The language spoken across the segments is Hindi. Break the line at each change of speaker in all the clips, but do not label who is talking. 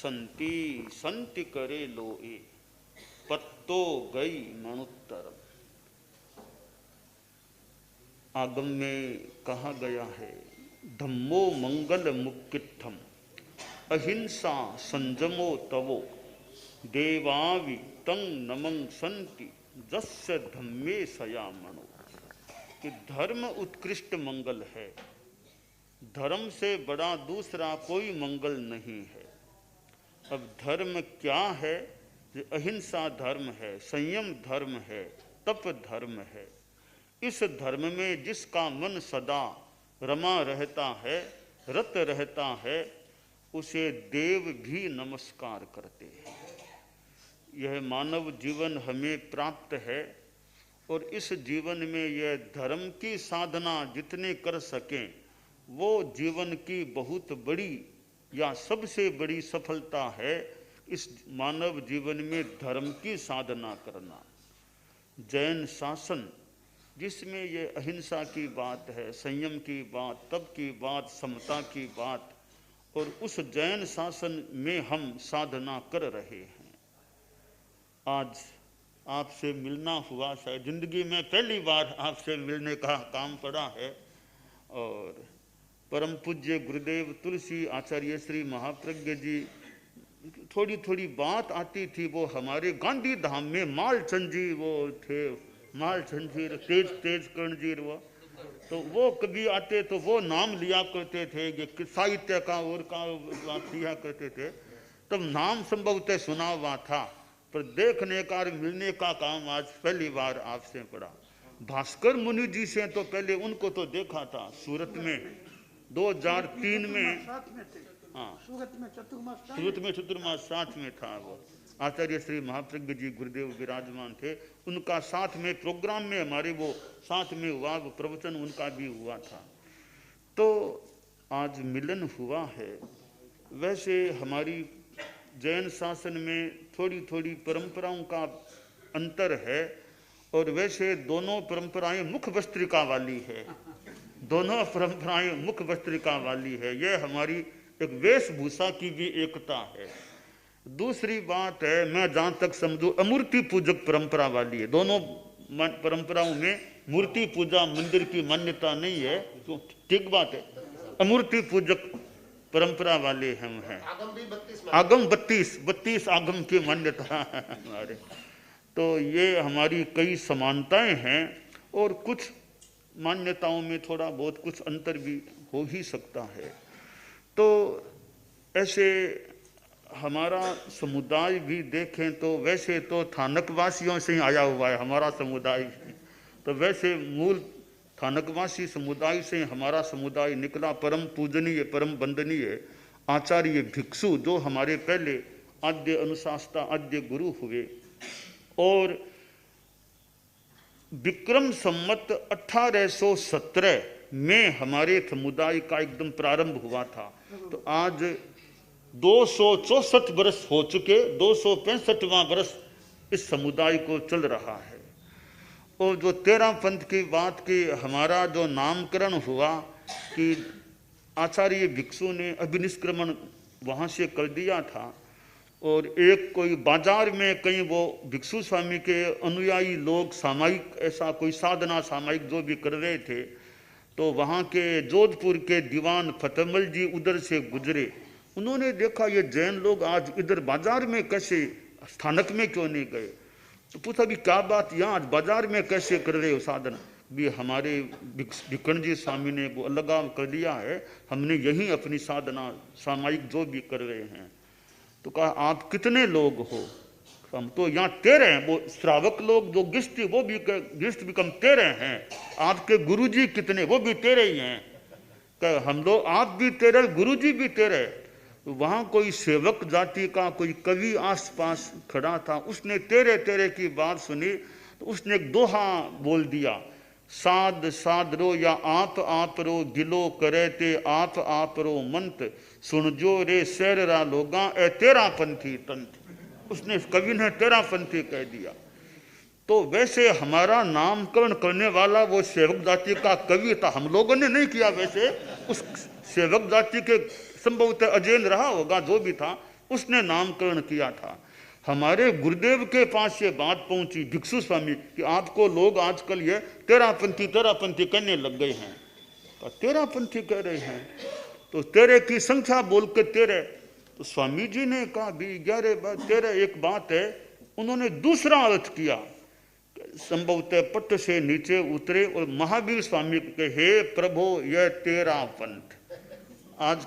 संति संति करे लोए, पत्तो गई मनुत्तरम। आगम में कहा गया है, धम्मो मंगल मुक्तित्थम अहिंसा संजमो तवो देवावि तंग नमंग संति जस्य धम्मे सया मनो। कि धर्म उत्कृष्ट मंगल है, धर्म से बड़ा दूसरा कोई मंगल नहीं है। अब धर्म क्या है? अहिंसा धर्म है, संयम धर्म है, तप धर्म है। इस धर्म में जिसका मन सदा रमा रहता है, रत रहता है, उसे देव भी नमस्कार करते हैं। यह मानव जीवन हमें प्राप्त है और इस जीवन में यह धर्म की साधना जितने कर सकें वो जीवन की बहुत बड़ी या सबसे बड़ी सफलता है। इस मानव जीवन में धर्म की साधना करना। जैन शासन जिसमें ये अहिंसा की बात है, संयम की बात, तप की बात, समता की बात, और उस जैन शासन में हम साधना कर रहे हैं। आज आपसे मिलना हुआ, शायद जिंदगी में पहली बार आपसे मिलने का काम पड़ा है। और परम पूज्य गुरुदेव तुलसी आचार्य श्री महाप्रज्ञ जी, थोड़ी थोड़ी बात आती थी। वो हमारे गांधी धाम में मालचंद जी वो थे, मालचंद जी तेज तेज कर्ण जी, वो कभी आते तो वो नाम लिया करते थे कि साहित्य का और का बात किया करते थे। तब नाम संभवतः सुना हुआ था, पर देखने का और मिलने का काम आज पहली बार आपसे पड़ा। भास्कर मुनि जी से तो पहले उनको तो देखा था सूरत में 2003 में। हाँ, सूरत में चतुर्मास साथ में था। वो आचार्य श्री महाप्रज्ञ जी गुरुदेव विराजमान थे, उनका साथ में प्रोग्राम में हमारे वो साथ में हुआ, वो प्रवचन उनका भी हुआ था। तो आज मिलन हुआ है। वैसे हमारी जैन शासन में थोड़ी थोड़ी परंपराओं का अंतर है, और वैसे दोनों परंपराएं मुख वस्त्रिका वाली है, दोनों परंपराएं मुख वस्त्रिका वाली है। यह हमारी एक वेशभूषा की भी एकता है। दूसरी बात है, मैं जहाँ तक समझूं, अमूर्ति पूजक परंपरा वाली है। दोनों परंपराओं में मूर्ति पूजा मंदिर की मान्यता नहीं है, तो ठीक बात है। अमूर्ति पूजक परंपरा वाले हम हैं। आगम 32 आगम की मान्यता है हमारे। तो ये हमारी कई समानताएं हैं, और कुछ मान्यताओं में थोड़ा बहुत कुछ अंतर भी हो ही सकता है। तो ऐसे हमारा समुदाय भी देखें तो वैसे तो थानकवासियों से ही आया हुआ है हमारा समुदाय। तो वैसे मूल थानकवासी समुदाय से हमारा समुदाय निकला। परम पूजनीय, परम वंदनीय आचार्य भिक्षु जो हमारे पहले आद्य अनुशासता, आद्य गुरु हुए, और विक्रम संवत 1817 में हमारे समुदाय का एकदम प्रारंभ हुआ था। तो आज 264 वर्ष हो चुके, 265वां वर्ष इस समुदाय को चल रहा है। और जो 13 पंथ की बात की, हमारा जो नामकरण हुआ कि आचार्य भिक्षु ने अभिनिष्क्रमण वहाँ से कर दिया था, और एक कोई बाजार में कहीं वो भिक्षु स्वामी के अनुयायी लोग सामायिक ऐसा कोई साधना सामायिक जो भी कर रहे थे, तो वहाँ के जोधपुर के दीवान फतेहमल जी उधर से गुजरे। उन्होंने देखा ये जैन लोग आज इधर बाजार में कैसे, स्थानक में क्यों नहीं गए? तो पूछा भी क्या बात, यहाँ आज बाजार में कैसे कर रहे हो साधना? भी हमारे भिक्षण जी स्वामी ने वो अलगाव कर दिया है, हमने यहीं अपनी साधना सामायिक जो भी कर रहे हैं। तो कहा आप कितने लोग हो? हम तो यहाँ 13 हैं। वो श्रावक लोग जो गिष्ट, वो भी गिष्ट भी कम 13 हैं। आपके गुरुजी कितने? वो भी 13 ही हैं। हम लोग, आप भी 13, गुरुजी भी 13। तो वहाँ कोई सेवक जाति का कोई कवि आसपास खड़ा था, उसने 13 की बात सुनी, तो उसने एक दोहा बोल दिया, साध साध रो या आप रो गिलो करे ते आप रो मंत सुन जो रे शहर रा लोगा ए 13 पंथी तंत। उसने, कवि ने 13 पंथी कह दिया। तो वैसे हमारा नामकरण करने वाला वो सेवक जाति का कवि था, हम लोगों ने नहीं किया। वैसे उस सेवक जाति के संभवतः अजैन रहा होगा जो भी था, उसने नामकरण किया था। हमारे गुरुदेव के पास ये बात पहुंची भिक्षु स्वामी कि आपको लोग आजकल ये तेरापंथी कहने लग गए हैं। तेरापंथी कह रहे हैं तो तेरे की संख्या बोल के तेरे। तो स्वामी जी ने कहा भी 11 तेरे एक बात है। उन्होंने दूसरा अर्थ किया, संभवतः पट्ट से नीचे उतरे और महावीर स्वामी के हे प्रभु यह तेरा पंथ। आज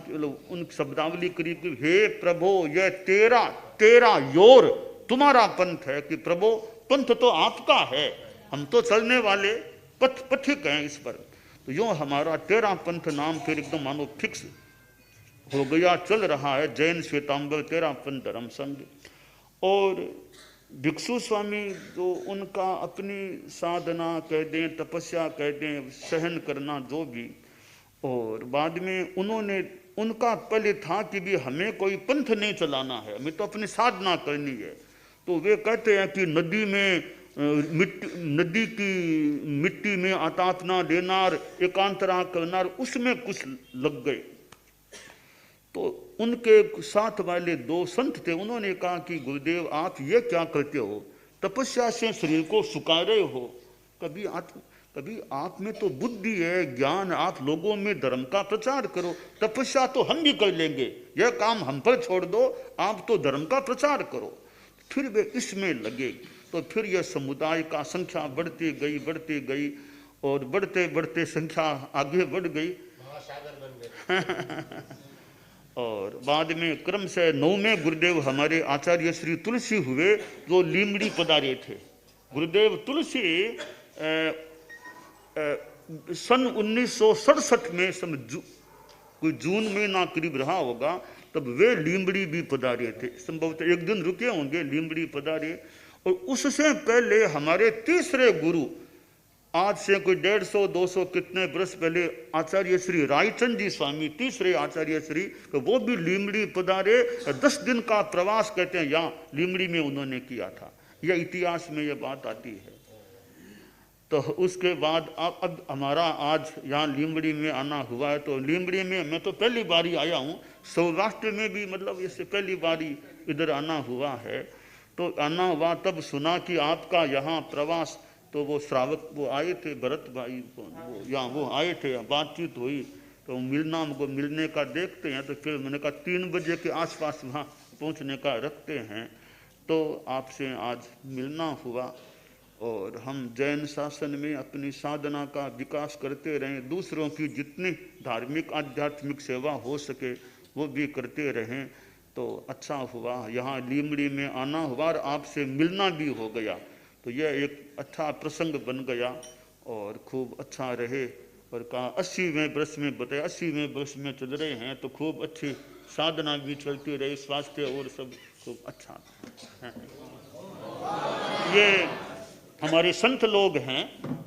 उन शब्दावली करीब हे प्रभु यह तेरा योर तुम्हारा पंथ है कि प्रभु पंथ तो आपका है, हम तो चलने वाले पथिक हैं इस पर। तो यूँ हमारा तेरा पंथ नाम फिर एकदम मानो फिक्स हो गया, चल रहा है जैन श्वेतांबर तेरा पंथ धर्म संघ। और भिक्षु स्वामी जो उनका अपनी साधना कह दें, तपस्या कह दें, सहन करना जो भी, और बाद में उन्होंने उनका पहले था कि भी हमें कोई पंथ नहीं चलाना है, हमें तो अपनी साधना करनी है। तो वे कहते हैं कि नदी की मिट्टी में आतापना देनार, एकांतरा करनार, उसमें कुछ लग गए। तो उनके साथ वाले 2 संत थे, उन्होंने कहा कि गुरुदेव आप ये क्या करते हो, तपस्या से शरीर को सुखा रहे हो, कभी आप में तो बुद्धि है, ज्ञान, आप लोगों में धर्म का प्रचार करो, तपस्या तो हम भी कर लेंगे, यह काम हम पर छोड़ दो, आप तो धर्म का प्रचार करो। फिर वे इसमें लगे। तो फिर यह समुदाय का संख्या बढ़ती गई और बढ़ते बढ़ते संख्या आगे बढ़ गई और बाद में क्रम से 9वें गुरुदेव हमारे आचार्य श्री तुलसी हुए, जो लीमड़ी पधारे थे। गुरुदेव तुलसी सन 1967 में कोई जून महीना करीब रहा होगा, तब वे लीमड़ी भी पधारे थे। संभवतः एक दिन रुके होंगे, लीमड़ी पधारे। और उससे पहले हमारे तीसरे गुरु, आज से कोई 150-200 कितने वर्ष पहले आचार्य श्री रायचंद जी स्वामी, तीसरे आचार्य श्री, तो वो भी लीमड़ी पधारे। 10 दिन का प्रवास कहते हैं यहाँ लीमड़ी में उन्होंने किया था, यह इतिहास में यह बात आती है। तो उसके बाद अब हमारा आज यहाँ लीमड़ी में आना हुआ है। तो लीमड़ी में मैं तो पहली बारी आया हूँ, सौराष्ट्र में भी मतलब इससे पहली बारी इधर आना हुआ है। तो आना हुआ तब सुना कि आपका यहाँ प्रवास, तो वो श्रावक वो आए थे, भरत भाई यहाँ वो आए थे, बातचीत हुई, तो मिलना हमको मिलने का देखते हैं। तो फिर मैंने कहा 3 बजे के आसपास वहाँ पहुँचने का रखते हैं, तो आपसे आज मिलना हुआ। और हम जैन शासन में अपनी साधना का विकास करते रहें, दूसरों की जितनी धार्मिक आध्यात्मिक सेवा हो सके वो भी करते रहें। तो अच्छा हुआ यहाँ लीमड़ी में आना हुआ और आपसे मिलना भी हो गया, तो यह एक अच्छा प्रसंग बन गया और खूब अच्छा रहे। और कहा 80वें वर्ष में बताया, 80वें वर्ष में चल रहे हैं, तो खूब अच्छी साधना भी चलती रही, स्वास्थ्य और सब खूब अच्छा है। ये हमारे संत लोग हैं,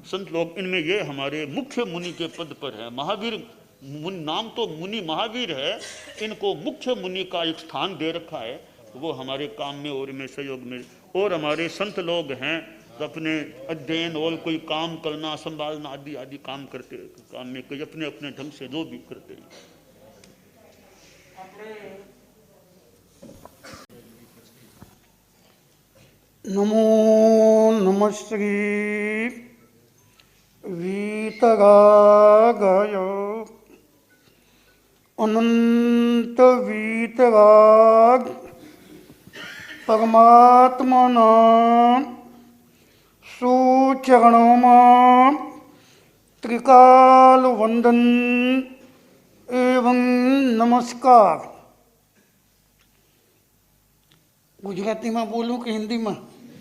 संत लोग, इनमें ये हमारे मुख्य मुनि के पद पर है। महावीर नाम तो मुनि महावीर है, इनको मुख्य मुनि का एक स्थान दे रखा है, वो हमारे काम में और में सहयोग में। और हमारे संत लोग हैं तो अपने अध्ययन और कोई काम करना, संभालना आदि आदि काम करते, काम में कोई अपने अपने ढंग से जो भी करते हैं।
नमो नमः श्री वीतरागाय अनंत वीतराग परमात्मना सुचरणों त्रिकाल वंदन एवं नमस्कार। गुजराती में बोलूँ कि हिंदी में?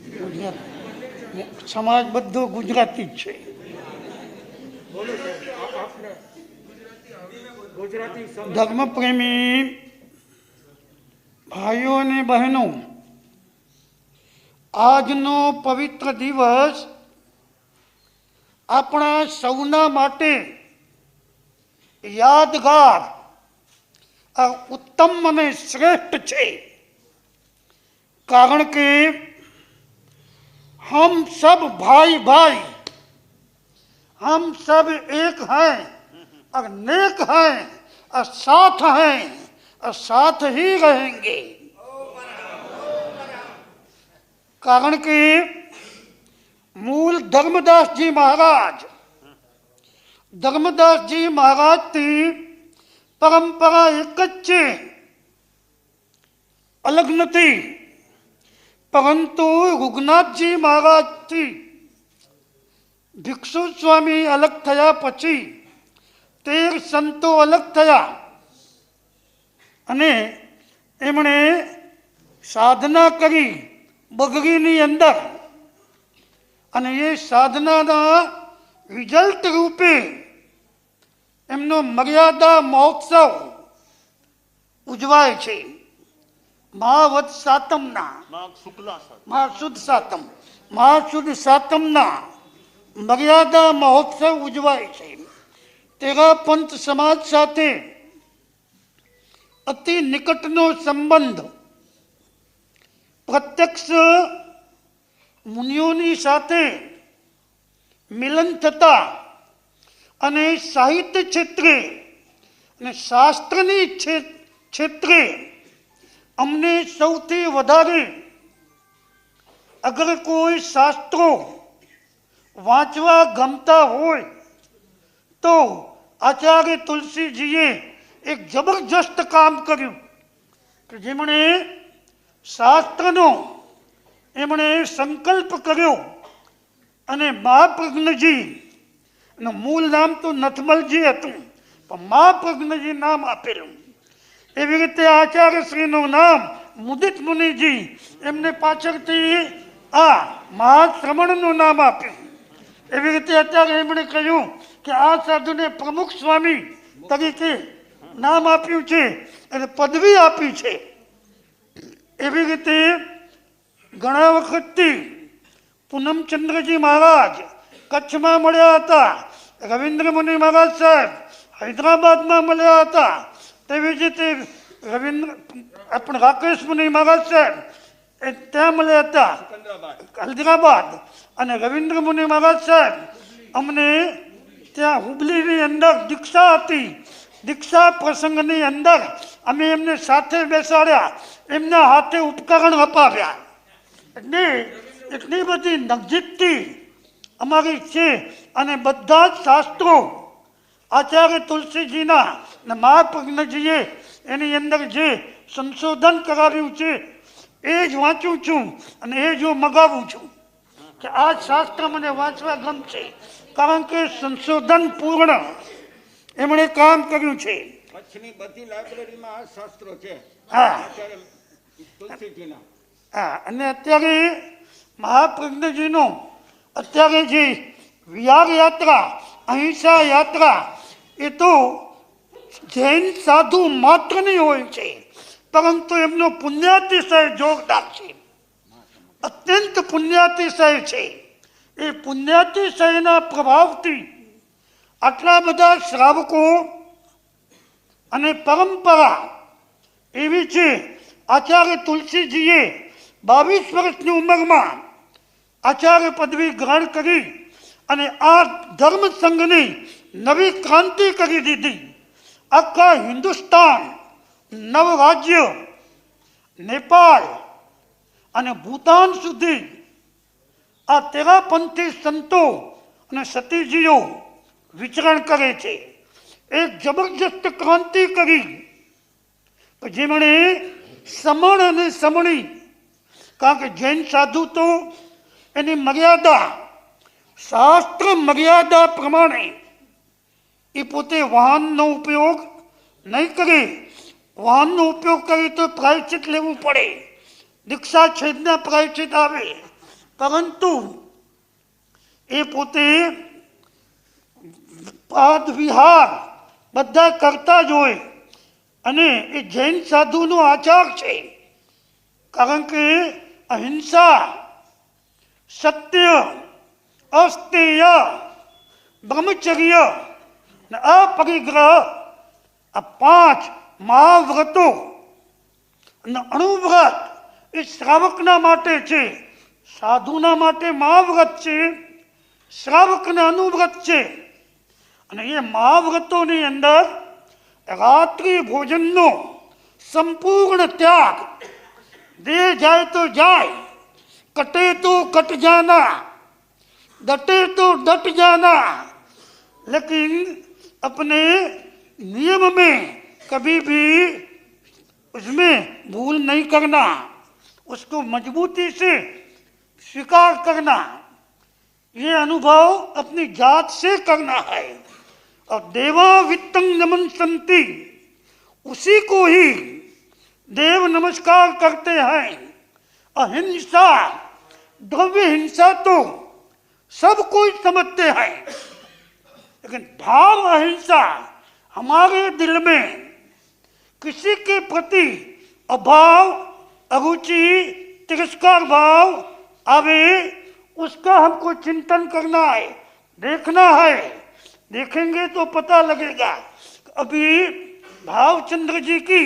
ગુજરાતી સમાજ બધો ગુજરાતી જ છે। ધર્મપ્રેમી ભાઈઓ અને બહેનો, આજનો પવિત્ર દિવસ આપણા સૌના માટે યાદગાર ઉત્તમ અને શ્રેષ્ઠ છે, કારણ કે हम सब भाई भाई, हम सब एक हैं और नेक हैं और साथ हैं और साथ ही रहेंगे। કારણ કે મૂળ ધર્મદાસજી મહારાજથી પરંપરા એક જ છે, અલગ નથી. પરંતુ રૂગનાથજી મહારાજથી ભિક્ષુ સ્વામી અલગ થયા પછી 13 સંતો અલગ થયા અને એમણે સાધના કરી બગરીની અંદર, અને એ સાધનાના રિઝલ્ટ રૂપે એમનો મર્યાદા મહોત્સવ ઉજવાય છે. મહાવદ સાતમના મહાસુદ સાતમના મર્યાદા મહોત્સવ ઉજવાય છે. તેરા પંથ સમાજ સાથે અતિ નિકટનો સંબંધ પ્રત્યક્ષ મુનિઓની સાથે મિલન થતા અને સાહિત્ય ક્ષેત્રે અને શાસ્ત્રની ક્ષેત્રે અમને સૌથી વધારે અગર કોઈ શાસ્ત્રો વાંચવા ગમતા હોય તો આચાર્ય તુલસીજીએ એક જબરજસ્ત કામ કર્યું કે જેમણે શાસ્ત્રનો એમણે સંકલ્પ કર્યો અને મહાપ્રજ્ઞજી એનું મૂળ નામ તો નથમલજી હતું, પણ મહાપ્રજ્ઞજી નામ આપેલું. એવી રીતે આચાર્યશ્રીનું નામ મુદિત મુનિજી, એમને પાછળથી આ મહાશ્રમણનું નામ આપ્યું. એવી રીતે અત્યારે એમણે કહ્યું કે આ સાધુને પ્રમુખ સ્વામી તરીકે નામ આપ્યું છે અને પદવી આપી છે. એવી રીતે ઘણા વખતથી પૂનમચંદ્રજી મહારાજ કચ્છમાં મળ્યા હતા, રવિન્દ્ર મુનિ મહારાજ સાહેબ હૈદરાબાદમાં મળ્યા હતા, તેવી જ રીતે રાકેશ મુનિ મહારાજ સાહેબ એ ત્યાં મળ્યા હતા હૈદરાબાદ, અને રવિન્દ્ર મુનિ મહારાજ સાહેબ અમને ત્યાં હુબલીની અંદર દીક્ષા હતી, દીક્ષા પ્રસંગની અંદર અમે એમને સાથે બેસાડ્યા, એમના હાથે ઉપકરણ અપાવ્યા. એટલે એટલી બધી નજીકથી અમારી છે. અને બધા જ શાસ્ત્રો આચાર્ય તુલસીજીના અને મહાપ્રજ્ઞજીએ એની અંદર જે સંશોધન કરાવ્યું છે એ જ વાંચું છું અને એ જ હું મગાવું છું કે આ શાસ્ત્ર મને વાંચવા ગમશે, કારણ કે સંશોધન પૂર્ણ એમણે કામ કર્યું છે.
કચ્છની બધી લાઇબ્રેરીમાં આ શાસ્ત્રો છે.
હા હા. અને અત્યારે મહાપ્રજ્ઞજીનો અત્યારે જે વિહાર યાત્રા, અહિંસા યાત્રા, એ તો જૈન સાધુ માત્રની હોય છે, પરંતુ એમનો પુણ્યાતિશય જોરદાર છે, અત્યંત પુણ્યાતિશય છે. એ પુણ્યાતિશયના પ્રભાવથી આટલા બધા શ્રાવકો અને પરંપરા એવી છે. આચાર્ય તુલસીજીએ 22 વર્ષની ઉંમરમાં આચાર્ય પદવી ગ્રહણ કરી અને આ ધર્મ સંઘની નવી ક્રાંતિ કરી દીધી. આખા હિન્દુસ્તાન, 9 રાજ્ય, નેપાળ અને ભૂતાન સુધી આ તેરાપંથી સંતો અને સતીજીઓ વિચરણ કરે છે. એક જબરજસ્ત ક્રાંતિ કરી જેમણે સમણ અને સમણી, કારણ કે જૈન સાધુ તો એની મર્યાદા, શાસ્ત્ર મર્યાદા પ્રમાણે એ પોતે વાહનનો ઉપયોગ નહીં કરે. વાહનનો ઉપયોગ કરે તો પ્રાયશ્ચિત લેવું પડે, દીક્ષા છેદના પ્રાયશ્ચિત આવે, પરંતુ એ પોતે પાદ વિહાર બધા કરતા જ હોય. અને એ જૈન સાધુનો આચાર છે, કારણ કે અહિંસા, સત્ય, અસ્તેય, બ્રહ્મચર્ય અને અપરિગ્રહ, આ 5 મહાવ્રતો અને અણુવ્રત એ શ્રાવકના માટે છે. સાધુના માટે મહાવ્રત છે, શ્રાવકના અનુવ્રત છે. અને એ મહાવ્રતોની અંદર રાત્રિ ભોજનનો સંપૂર્ણ ત્યાગ, દેહ જાય તો જાય, कटे तो कट जाना, डटे तो डट जाना, लेकिन अपने नियम में कभी भी उसमें भूल नहीं करना, उसको मजबूती से स्वीकार करना। ये अनुभव अपनी जात से करना है। और देवा वित्तं नमस्सन्ति, उसी को ही देव नमस्कार करते हैं। अहिंसा, द्रव्य हिंसा तो सब कोई समझते हैं, लेकिन भाव अहिंसा हमारे दिल में किसी के प्रति अभाव, अरुचि, तिरस्कार भाव आवे, उसका हमको चिंतन करना है, देखना है। देखेंगे तो पता लगेगा। अभी भावचंद्र जी की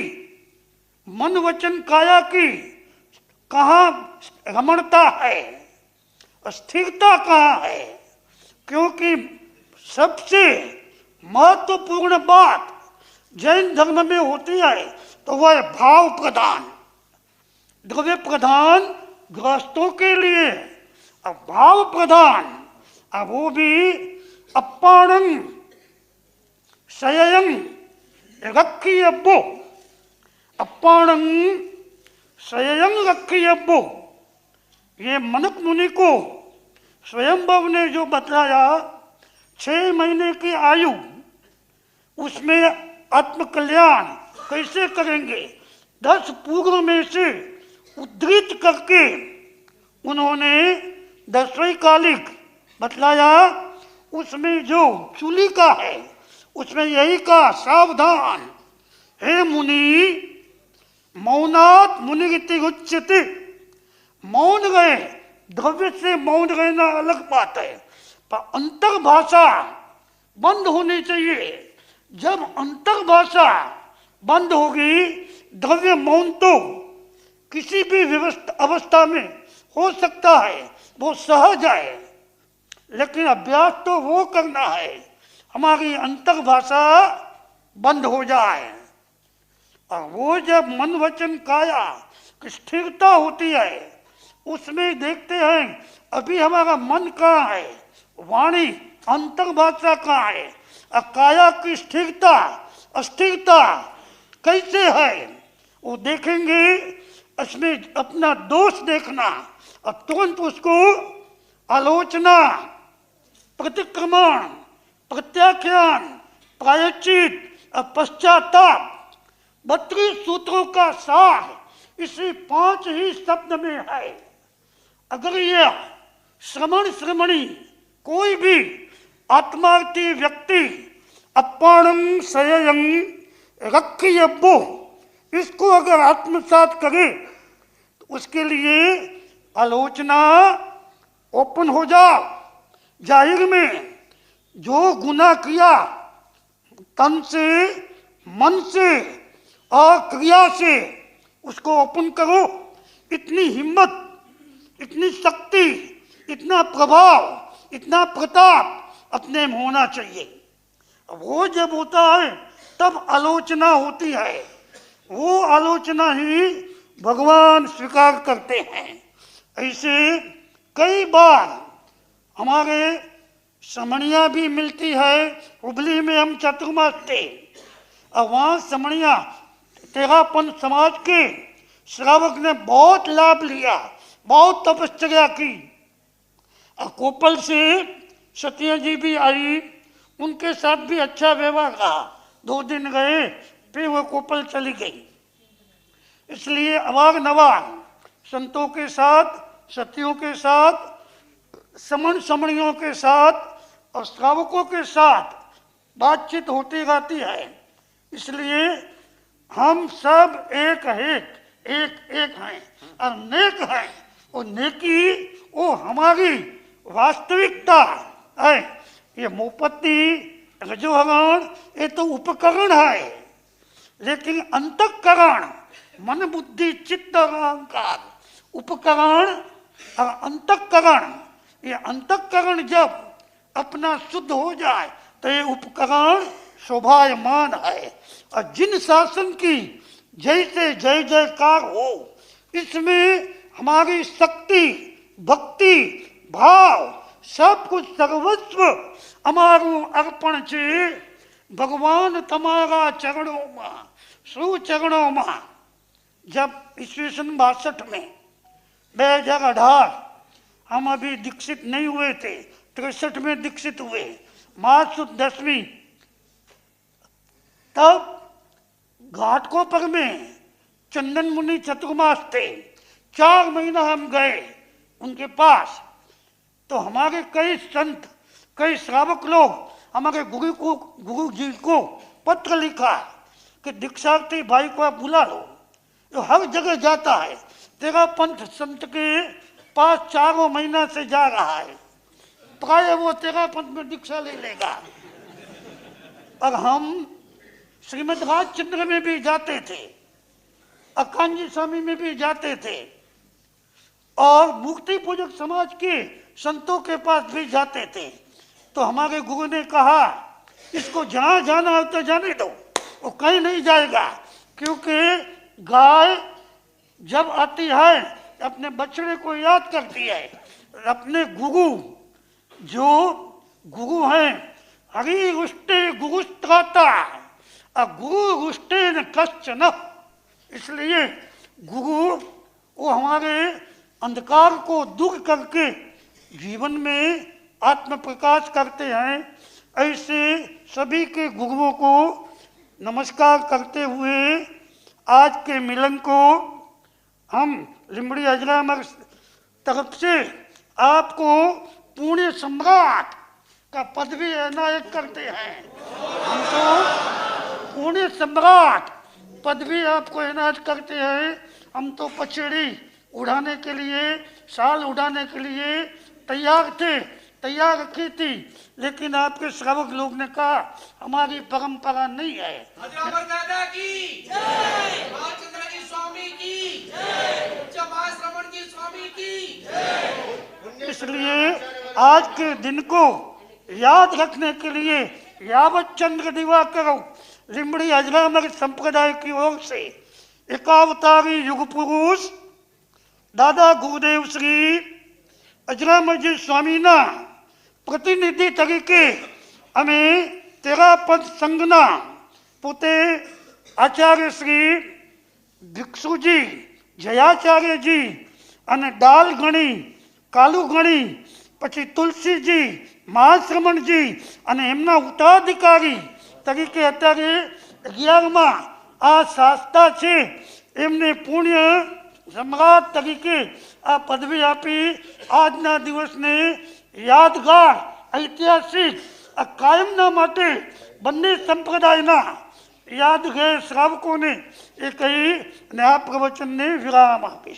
मन वचन काया की कहाँ रमणता है, स्थिरता कहाँ है? क्योंकि सबसे महत्वपूर्ण बात जैन धर्म में होती है तो वह है भाव प्रधान। द्रव्य प्रधान गृहस्थों के लिए, अब भाव प्रधान, अब वो भी अप्पाणं शययं रक्षियब्बो, अप्पाणं शययं रक्षियब्बो। ये मनक मुनि को स्वयंभव ने जो बताया 6 महीने की आयु, उसमें आत्मकल्याण कैसे करेंगे 10 पूर्व में से उद्धृत करके उन्होंने 10वीं कालिक बतलाया। उसमें जो चूली का है उसमें यही कहा, सावधान हे मुनि, मौनात् मुनिरिति उच्यते। मौन रहे, द्रव्य से मौन रहना अलग बात है, पर अंतर्भाषा बंद होनी चाहिए। जब अंतर्भाषा बंद होगी, द्रव्य मौन तो किसी भी अवस्था में हो सकता है, वो सहज है, लेकिन अभ्यास तो वो करना है हमारी अंतर्भाषा बंद हो जाए। और वो जब मन वचन काया की स्थिरता होती है, उसमें देखते हैं अभी हमारा मन कहाँ है, वाणी अंतर्भाषा कहाँ है, और काया की स्थिरता अस्थिरता कैसे है, वो देखेंगे। इसमें अपना दोष देखना और तुरंत उसको आलोचना, प्रतिक्रमण, प्रत्याख्यान, प्रायश्चित और पश्चाताप, 32 सूत्रों का सार इसी 5 ही शब्द में है। अगर यह श्रमणी कोई भी आत्मार्थी व्यक्ति अप्पाणं शययं रक्षियब्बो, इसको अगर आत्मसात करे तो उसके लिए आलोचना ओपन हो जाओ। जाहिर में जो गुनाह किया तन से, मन से और क्रिया से, उसको ओपन करो। इतनी हिम्मत, इतनी शक्ति, इतना प्रभाव, इतना प्रताप अपने में होना चाहिए। वो जब होता है तब आलोचना होती है। वो आलोचना ही भगवान स्वीकार करते हैं। ऐसे कई बार हमारे समणिया भी मिलती है। हुबली में हम चतुर्मास थे और वहाँ समणिया तेरापन समाज के श्रावक ने बहुत लाभ लिया, बहुत तपश्चर्या की। और कोपल से सत्या जी भी आई, उनके साथ भी अच्छा व्यवहार रहा। 2 दिन गए, फिर वो कोपल चली गई। इसलिए अवार नवार संतों के साथ, सतियों के साथ, समणियों के साथ और श्रावकों के साथ बातचीत होती रहती है। इसलिए हम सब एक हैं और नेक हैं। और नेकी वो हमारी वास्तविकता है। ये मोपत्ती, रजोहरण ये तो उपकरण है, लेकिन अंतःकरण, मन बुद्धि चित्त अहंकार, उपकरण और अंतःकरण, ये अंतःकरण जब अपना शुद्ध हो जाए तो ये उपकरण शोभायमान है। और जिन शासन की जैसे जय जयकार हो, इसमें हमारी शक्ति ભક્તિ ભાવ सब कुछ सर्वस्व અમારું અર્પણ છે ભગવાન તમારા ચરણોમાં સુચરણોમાં। जब ईस्वीसन 62 में 2018 हम अभी दीक्षित नहीं हुए थे, 63 में दीक्षित हुए, मार्च 10वीं, तब घाटकोपर में चंदन मुनि चतुर्मास थे। 4 महीना हम गए उनके पास, तो हमारे कई संत, कई श्रावक लोग हमारे गुरु जी को पत्र लिखा कि दीक्षार्थी भाई को आप बुला लो, जो हर जगह जाता है, तेरा पंथ संत के पास 4 महीना से जा रहा है, प्राय वो तेरा पंथ में दीक्षा ले लेगा। और हम श्रीमद राजचंद्र में भी जाते थे, अकांजी स्वामी में भी जाते थे, और मूर्ति पूजक समाज के संतों के पास भी जाते थे। तो हमारे गुरु ने कहा इसको जहाँ जाना है तो जाने दो, वो कहीं नहीं जाएगा, क्योंकि गाय जब आती है अपने बछड़े को याद करती है। अपने गुरु जो गुरु हैं, हरि रुष्टे गुरुस्त्राता गुरु रुष्टे न कश्चन, इसलिए गुरु वो हमारे अंधकार को दूर करके जीवन में आत्म प्रकाश करते हैं। ऐसे सभी के गुरुओं को नमस्कार करते हुए आज के मिलन को हम लिंबड़ी अजरामर तरफ से आपको पुण्य सम्राट का पदवी एनायत करते हैं। हम तो पुण्य सम्राट पदवी आपको एनायत करते हैं। हम तो पछड़ी उड़ाने के लिए, शाल उड़ाने के लिए तैयार थे, तैयार रखी थी, लेकिन आपके श्रावक लोग ने कहा हमारी परंपरा नहीं है।
अजरामर दादा की जय, रामचंद्र जी स्वामी की जय, श्रवण जी स्वामी की जय।
इसलिए आज के दिन को याद रखने के लिए यावत चंद्र दिवाकर लिंबड़ी अजरामर संप्रदाय की ओर से एकावतारी युग पुरुष दादा गुरुदेव श्री अजरामरजी स्वामीना પ્રતિનિધિ તરીકે અમે તેરાપદ સંઘના પોતે આચાર્ય શ્રી ભિક્ષુજી, જયાચાર્યજી અને ડાલગણી, કાલુગણી, પછી તુલસીજી, મહાશ્રમણજી અને એમના ઉત્તરાધિકારી તરીકે અત્યારે 11મા આ શાસ્તા છે, એમને પુણ્ય सम्राट तरीके आ पदवी आपी आजना दिवसने यादगार ऐतिहासिक कायमना माटे बन्ने संप्रदायना याद गए श्रावकों ने एक कही ने आ प्रवचन ने विराम आपी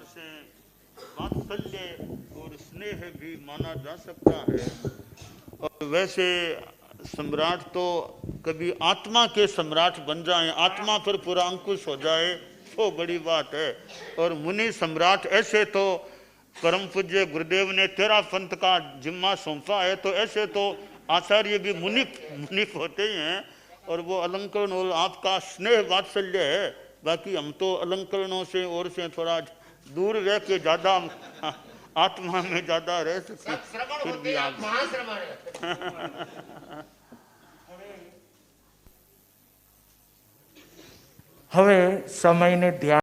से वात्सल्य और स्नेह भी माना जा सकता है। और वैसे सम्राट तो कभी आत्मा के सम्राट बन जाएं, आत्मा पर पूरा अंकुश हो जाए तो बड़ी बात है। और मुनि सम्राट ऐसे तो परम पूज्य गुरुदेव ने तेरा पंथ का जिम्मा सौंपा है, तो ऐसे तो आचार्य भी मुनिप होते ही हैं। और वो अलंकरण और आपका स्नेह वात्सल्य है। बाकी हम तो अलंकरणों से और से थोड़ा दूर रह के ज्यादा आत्मा में ज्यादा रह सकते, फिर भी आप
હવે સમયને ધ્યાન